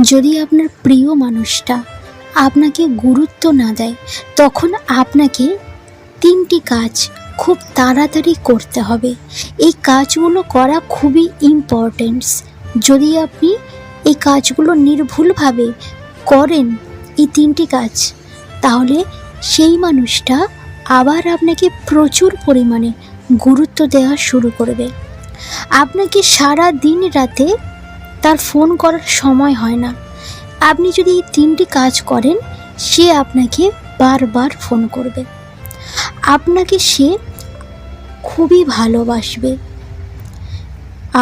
যদি আপনার প্রিয় মানুষটা আপনাকে গুরুত্ব না দেয়, তখন আপনাকে 3টি কাজ খুব তাড়াতাড়ি করতে হবে। এই কাজগুলো করা খুবই ইম্পর্টেন্টস। যদি আপনি এই কাজগুলো নির্ভুলভাবে করেন, এই 3টি কাজ, তাহলে সেই মানুষটা আবার আপনাকে প্রচুর পরিমাণে গুরুত্ব দেওয়া শুরু করবে। আপনাকে সারা দিন রাতে তার ফোন করার সময় হয় না। আপনি যদি এই 3টি কাজ করেন, সে আপনাকে বারবার ফোন করবে, আপনাকে সে খুবই ভালোবাসবে,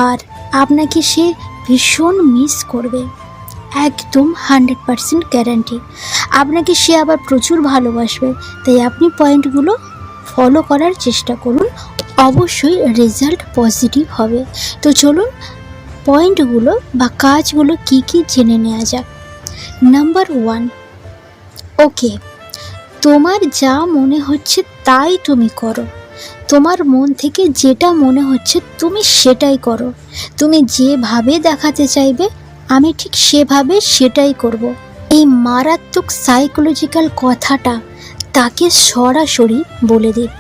আর আপনাকে সে ভীষণ মিস করবে। একদম 100% গ্যারান্টি। আপনাকে সে আবার প্রচুর ভালোবাসবে। তাই আপনি পয়েন্টগুলো ফলো করার চেষ্টা করুন, অবশ্যই রেজাল্ট পজিটিভ হবে। তো চলুন পয়েন্টগুলো বা কাজগুলো কি কি জেনে নেওয়া যাক। নাম্বার 1, ওকে, তোমার যা মনে হচ্ছে তাই তুমি করো। তোমার মন থেকে যেটা মনে হচ্ছে তুমি সেটাই করো। তুমি যেভাবে দেখাতে চাইবে আমি ঠিক সেটাই করব। এই মারাত্মক সাইকোলজিক্যাল কথাটা তাকে সরাসরি বলে দিন।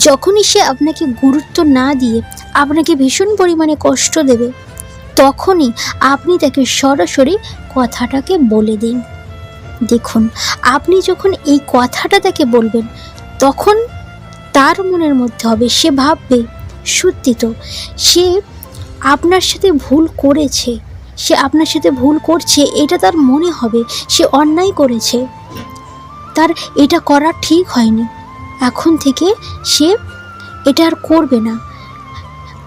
যখনই সে আপনাকে গুরুত্ব না দিয়ে আপনাকে ভীষণ পরিমাণে কষ্ট দেবে, তখনই আপনি তাকে সরাসরি কথাটাকে বলে দিন। দেখুন, আপনি যখন এই কথাটা তাকে বলবেন, তখন তার মনের মধ্যে হবে, সে ভাববে সত্যি তো সে আপনার সাথে ভুল করেছে, সে আপনার সাথে ভুল করছে, এটা তার মনে হবে সে অন্যায় করেছে, তার এটা করা ঠিক হয়নি। এখন থেকে সে এটা আর করবে না।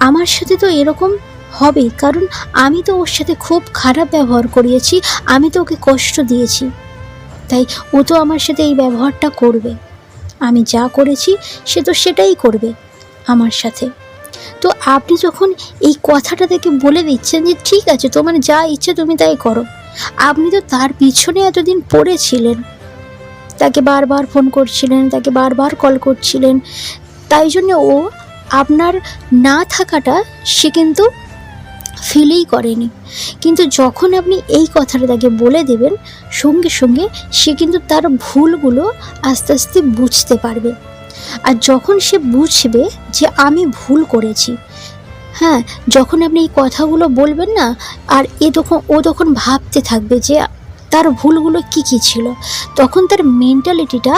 আমার সাথে তো এরকম হবে, কারণ আমি তো ওর সাথে খুব খারাপ ব্যবহার করিয়েছি, আমি তো ওকে কষ্ট দিয়েছি, তাই ও তো আমার সাথে এই ব্যবহারটা করবে। আমি যা করেছি সে তো সেটাই করবে আমার সাথে। তো আপনি যখন এই কথাটা থেকে বলে দিচ্ছেন যে ঠিক আছে, তোমার যা ইচ্ছে তুমি তাই করো, আপনি তো তার পিছনে এতদিন পড়েছিলেন, তাকে বারবার ফোন করছিলেন, তাকে বারবার কল করছিলেন, তাই জন্য ও আপনার না থাকাটা সে কিন্তু ফিলই করেনি। কিন্তু যখন আপনি এই কথাটা তাকে বলে দেবেন, সঙ্গে সঙ্গে সে কিন্তু তার ভুলগুলো আস্তে আস্তে বুঝতে পারবে। আর যখন সে বুঝবে যে আমি ভুল করেছি, হ্যাঁ, যখন আপনি এই কথাগুলো বলবেন না, আর ও তখন ভাবতে থাকবে যে তার ভুলগুলো কি কি ছিল, তখন তার মেন্টালিটিটা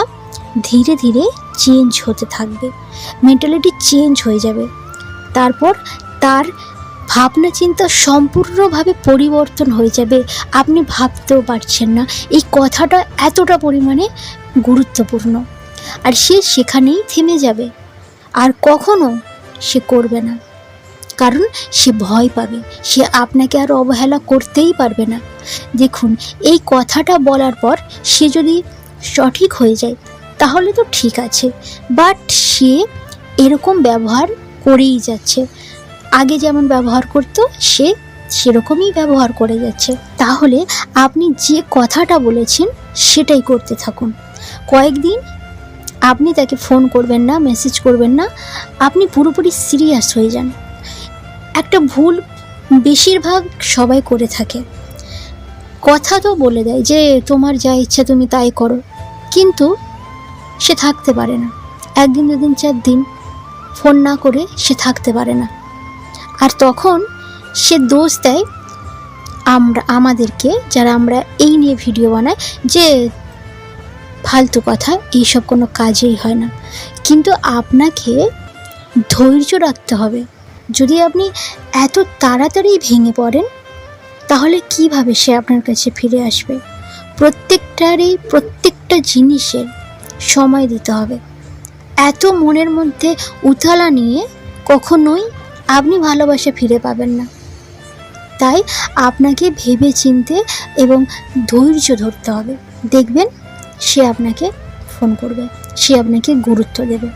ধীরে ধীরে চেঞ্জ হতে থাকবে, মেন্টালিটি চেঞ্জ হয়ে যাবে। তারপর তার ভাবনা চিন্তা সম্পূর্ণভাবে পরিবর্তন হয়ে যাবে। আপনি ভাবতেও পারছেন না এই কথাটা এতটা পরিমাণে গুরুত্বপূর্ণ। আর সে সেখানেই থেমে যাবে, আর কখনো সে করবে না, কারণ সে ভয় পাবে, সে আপনাকে আর অবহেলা করতেই পারবে না। দেখুন, এই কথাটা বলার পর সে যদি সঠিক হয়ে যায় তাহলে তো ঠিক আছে, বাট সে এরকম ব্যবহার করেই যাচ্ছে, আগে যেমন ব্যবহার করতো সে সেরকমই ব্যবহার করে যাচ্ছে। তাহলে আপনি যে কথাটা বলেছেন সেটাই করতে থাকুন। কয়েকদিন আপনি তাকে ফোন করবেন না, মেসেজ করবেন না, আপনি পুরোপুরি সিরিয়াস হয়ে যান। একটা ভুল বেশিরভাগ সবাই করে থাকে, কথা তো বলে দেয় যে তোমার যা ইচ্ছা তুমি তাই করো, কিন্তু সে থাকতে পারে না। 1 দিন 2 দিন 4 দিন ফোন না করে সে থাকতে পারে না, আর তখন সে দোষ দেয় আমাদেরকে, যারা আমরা এই নিয়ে ভিডিও বানাই, যে ফালতু কথা, এইসব কোনো কাজেই হয় না। কিন্তু আপনাকে ধৈর্য রাখতে হবে। যদি আপনি এত তাড়াতাড়ি ভেঙে পড়েন, তাহলে কিভাবে সে আপনার কাছে ফিরে আসবে? প্রত্যেকটা জিনিসের সময় দিতে হবে। এত মনের মধ্যে উথালা নিয়ে কখনোই আপনি ভালোবাসা ফিরে পাবেন না। তাই আপনাকে ভেবে চিনতে এবং ধৈর্য ধরতে হবে। দেখবেন সে আপনাকে ফোন করবে, সে আপনাকে গুরুত্ব দেবে।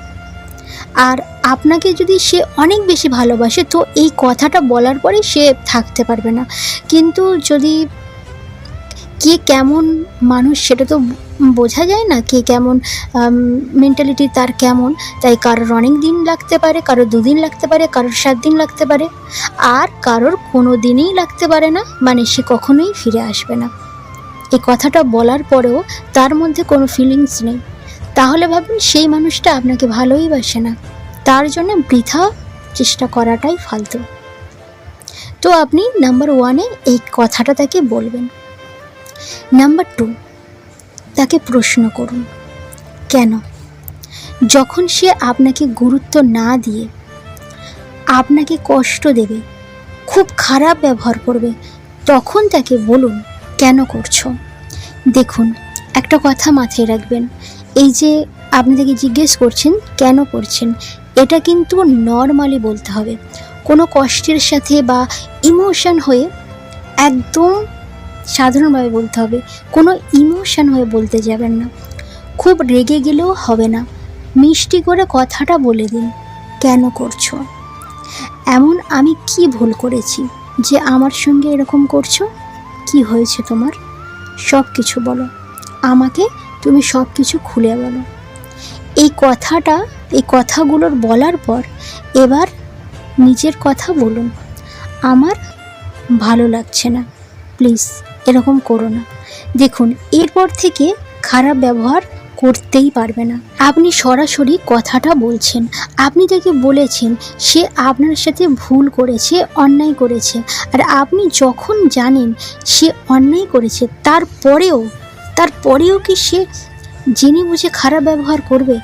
আর আপনাকে যদি সে অনেক বেশি ভালোবাসে, তো এই কথাটা বলার পরে সে থাকতে পারবে না। কিন্তু যদি কে কেমন মানুষ সেটা তো বোঝা যায় না কে কেমন মেন্টালিটি তার কেমন। তাই কারোর অনেক দিন লাগতে পারে, কারোর 2 দিন লাগতে পারে, কারোর 7 দিন লাগতে পারে, আর কারোর কোনো দিনই লাগতে পারে না, মানে সে কখনোই ফিরে আসবে না। এই কথাটা বলার পরেও তার মধ্যে কোনো ফিলিংস নেই, তাহলে ভাবুন সেই মানুষটা আপনাকে ভালোই বাসে না, তার জন্য বৃথা চেষ্টা করাটাই ফালতু। তো আপনি নাম্বার 1-এ এই কথাটা তাকে বলবেন। নাম্বার 2, তাকে প্রশ্ন করুন কেন। যখন সে আপনাকে গুরুত্ব না দিয়ে আপনাকে কষ্ট দেবে, খুব খারাপ ব্যবহার করবে, তখন তাকে বলুন কেন করছো। দেখুন, একটা কথা মাথায় রাখবেন, এই যে আপনি তাকে জিজ্ঞেস করছেন কেন করছেন, এটা কিন্তু নর্মালি বলতে হবে, কোনো কষ্টের সাথে বা ইমোশন হয়ে, একদম সাধারণভাবে বলতে হবে, কোনো ইমোশন হয়ে বলতে যাবেন না, খুব রেগে গেলেও হবে না, মিষ্টি করে কথাটা বলে দিন কেন করছো, এমন আমি কি ভুল করেছি যে আমার সঙ্গে এরকম করছো, কি হয়েছে তোমার, সব কিছু বলো আমাকে, তুমি সব কিছু খুলে বলো। এই কথাগুলোর বলার পর এবার নিজের কথা বলুন, আমার ভালো লাগছে না, প্লিজ এরকম করো না। দেখুন, এরপর থেকে খারাপ ব্যবহার করতেই পারবে না। আপনি সরাসরি কথাটা বলছেন, আপনি তাকে বলেছেন সে আপনার সাথে ভুল করেছে, অন্যায় করেছে, আর আপনি যখন জানেন সে অন্যায় করেছে তারপরেও কি সে জেনে বুঝে খারাপ ব্যবহার করবে?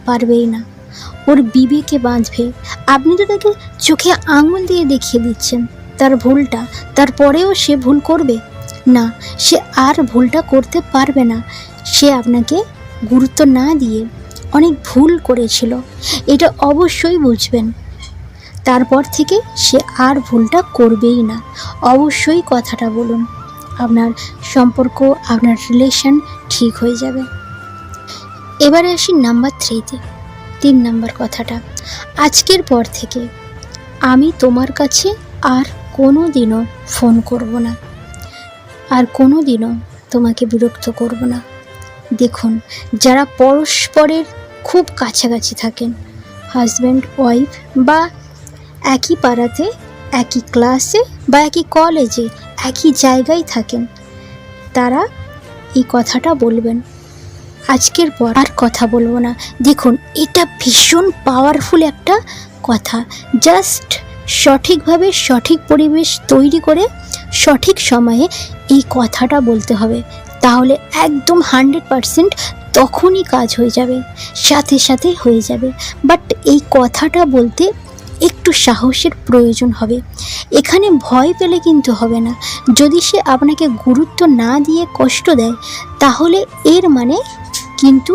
পারবেই না, ওর বিবেকে বাঁধবে। আপনি তো তাকে চোখে আঙুল দিয়ে দেখিয়ে দিচ্ছেন তার ভুলটা, তারপরেও সে ভুল করবে না, সে আর ভুলটা করতে পারবে না। সে আপনাকে গুরুত্ব না দিয়ে অনেক ভুল করেছিল, এটা অবশ্যই বুঝবেন। তারপর থেকে সে আর ভুলটা করবেই না। অবশ্যই কথাটা বলুন, আপনার সম্পর্ক, আপনার রিলেশন ঠিক হয়ে যাবে। এবারে আসি নাম্বার 3-তে, 3 নম্বর কথাটা, আজকের পর থেকে আমি তোমার কাছে আর কোনো দিনও ফোন করব না, আর কোনো দিনও তোমাকে বিরক্ত করব না। দেখুন, যারা পরস্পরের খুব কাছাকাছি থাকেন, হাজব্যান্ড ওয়াইফ, বা একই পাড়াতে, একই ক্লাসে বা একই কলেজে, একই জায়গায় থাকেন, তারা এই কথাটা বলবেন, আজকের পর আর কথা বলবো না। দেখুন, এটা ভীষণ পাওয়ারফুল একটা কথা। জাস্ট সঠিকভাবে সঠিক পরিবেশ তৈরি করে সঠিক সময়ে এই কথাটা বলতে হবে, তাহলে একদম 100% তখনই কাজ হয়ে যাবে, সাথে সাথে হয়ে যাবে। বাট এই কথাটা বলতে একটু সাহসের প্রয়োজন হবে। এখানে ভয় পেলে কিন্তু হবে না। যদি সে আপনাকে গুরুত্ব না দিয়ে কষ্ট দেয়, তাহলে এর মানে কিন্তু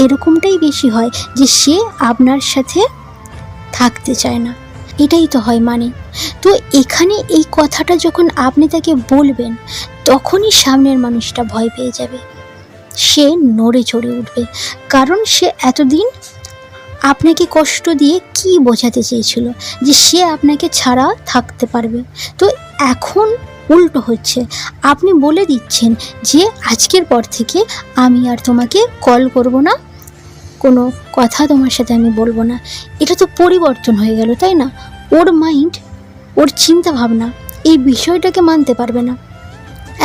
এরকমটাই বেশি হয় যে সে আপনার সাথে থাকতে চায় না, এটাই তো হয় মানে। তো এখানে এই কথাটা যখন আপনি তাকে বলবেন, তখনই সামনের মানুষটা ভয় পেয়ে যাবে, সে নড়ে চড়ে উঠবে, কারণ সে এতদিন আপনাকে কষ্ট দিয়ে কি বোঝাতে চেয়েছিল যে সে আপনাকে ছাড়া থাকতে পারবে। তো এখন উল্টো হচ্ছে, আপনি বলে দিচ্ছেন যে আজকের পর থেকে আমি আর তোমাকে কল করব না, কোনো কথা তোমার সাথে আমি বলবো না। এটা তো পরিবর্তন হয়ে গেল, তাই না? ওর মাইন্ড, ওর চিন্তা ভাবনা এই বিষয়টাকে মানতে পারবে না।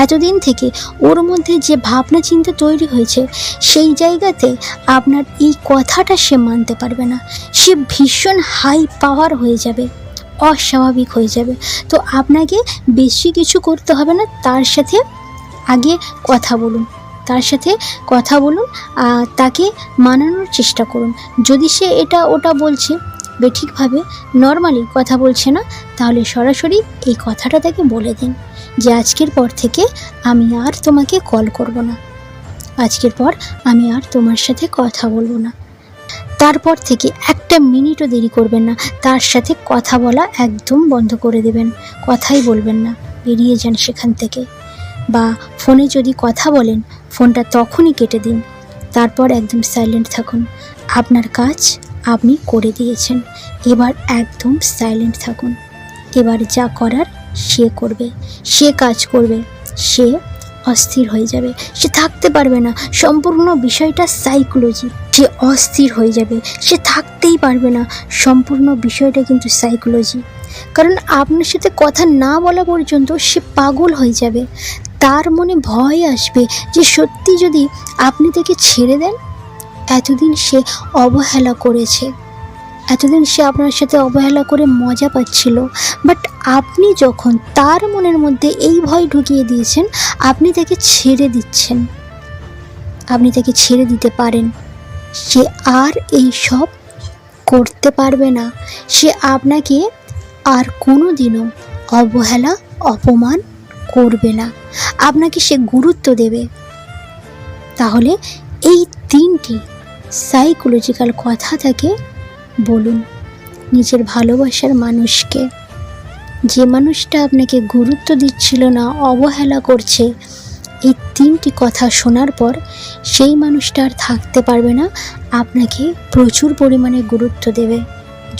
এতদিন থেকে ওর মধ্যে যে ভাবনা চিন্তা তৈরি হয়েছে, সেই জায়গাতে আপনার এই কথাটা সে মানতে পারবে না। সে ভীষণ হাই পাওয়ার হয়ে যাবে, অস্বাভাবিক হয়ে যাবে। তো আপনাকে বেশি কিছু করতে হবে না, তার সাথে আগে কথা বলুন, তাকে মানানোর চেষ্টা করুন। যদি সে এটা ওটা বলছে, বেঠিকভাবে নর্মালি কথা বলছে না, তাহলে সরাসরি এই কথাটা তাকে বলে দিন যে আজকের পর থেকে আমি আর তোমাকে কল করব না, আজকের পর আমি আর তোমার সাথে কথা বলবো না। তারপর থেকে একটা মিনিটও দেরি করবেন না, তার সাথে কথা বলা একদম বন্ধ করে দেবেন, কথাই বলবেন না, বেরিয়ে যান সেখান থেকে। বা ফোনে যদি কথা বলেন, ফোনটা তখনই কেটে দিন, তারপর একদম সাইলেন্ট থাকুন। আপনার কাজ আপনি করে দিয়েছেন, এবার একদম সাইলেন্ট থাকুন। এবার যা করার সে করবে, সে কাজ করবে, সে অস্থির হয়ে যাবে, সে থাকতে পারবে না। সম্পূর্ণ বিষয়টা সাইকোলজি, সে অস্থির হয়ে যাবে, সে থাকতেই পারবে না। সম্পূর্ণ বিষয়টা কিন্তু সাইকোলজি। কারণ আপনার সাথে কথা না বলা পর্যন্ত সে পাগল হয়ে যাবে। তার মনে ভয় আসবে যে সত্যি যদি আপনি তাকে ছেড়ে দেন। এতদিন সে অবহেলা করেছে, এতদিন সে আপনার সাথে অবহেলা করে মজা পাচ্ছিল, বাট আপনি যখন তার মনের মধ্যে এই ভয় ঢুকিয়ে দিয়েছেন, আপনি তাকে ছেড়ে দিচ্ছেন, আপনি তাকে ছেড়ে দিতে পারেন। সে আর এই সব করতে পারবে না। সে আপনাকে আর কোনো দিনও অবহেলা অপমান করবে না, আপনাকে সে গুরুত্ব দেবে। তাহলে এই 3টি সাইকোলজিক্যাল কথা থেকে বলুন নিজের ভালোবাসার মানুষকে। যে মানুষটা আপনাকে গুরুত্ব দিচ্ছিল না, অবহেলা করছে, এই 3টি কথা শোনার পর সেই মানুষটা আর থাকতে পারবে না, আপনাকে প্রচুর পরিমাণে গুরুত্ব দেবে।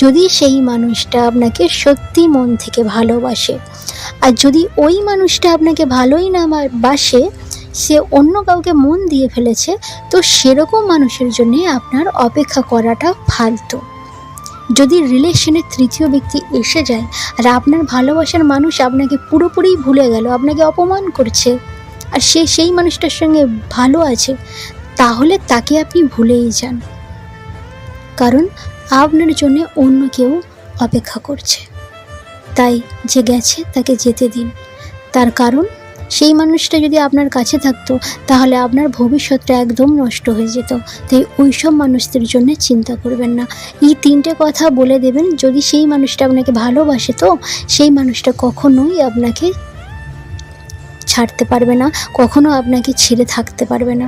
যদি সেই মানুষটা আপনাকে সত্যি মন থেকে ভালোবাসে। আর যদি ওই মানুষটা আপনাকে ভালোই না বাসে, সে অন্য কাউকে মন দিয়ে ফেলেছে, তো সেরকম মানুষের জন্যে আপনার অপেক্ষা করাটা ফালতু। যদি রিলেশনে 3য় ব্যক্তি এসে যায় আর আপনার ভালোবাসার মানুষ আপনাকে পুরোপুরি ভুলে গেল, আপনাকে অপমান করছে, আর সে সেই মানুষটার সঙ্গে ভালো আছে, তাহলে তাকে আপনি ভুলেই যান। কারণ আপনার জন্য অন্য কেউ অপেক্ষা করছে। তাই যে গেছে তাকে যেতে দিন। তার কারণ সেই মানুষটা যদি আপনার কাছে থাকতো তাহলে আপনার ভবিষ্যৎটা একদম নষ্ট হয়ে যেত। তাই ওই সব মানুষদের জন্য চিন্তা করবেন না। এই 3টে কথা বলে দেবেন। যদি সেই মানুষটা আপনাকে ভালোবাসে, তো সেই মানুষটা কখনোই আপনাকে ছাড়তে পারবে না, কখনো আপনাকে ছেড়ে থাকতে পারবে না।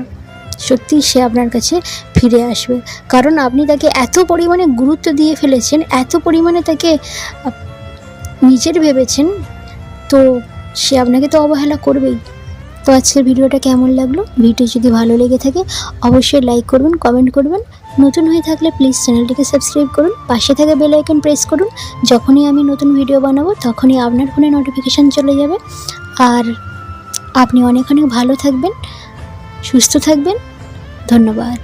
সত্যিই সে আপনার কাছে ফিরে আসবে। কারণ আপনি তাকে এত পরিমাণে গুরুত্ব দিয়ে ফেলেছেন, এত পরিমাণে তাকে নিজের ভেবেছেন, তো সে আপনাকে তো অবহেলা করবেই। তো আজকের ভিডিওটা কেমন লাগলো? ভিডিও যদি ভালো লেগে থাকে অবশ্যই লাইক করবেন, কমেন্ট করবেন। নতুন হয়ে থাকলে প্লিজ চ্যানেলটিকে সাবস্ক্রাইব করুন, পাশে থাকা বেল আইকন প্রেস করুন। যখনই আমি নতুন ভিডিও বানাবো তখনই আপনার ফোনে নোটিফিকেশান চলে যাবে। আর আপনি অনেক অনেক ভালো থাকবেন, সুস্থ থাকবেন। ধন্যবাদ।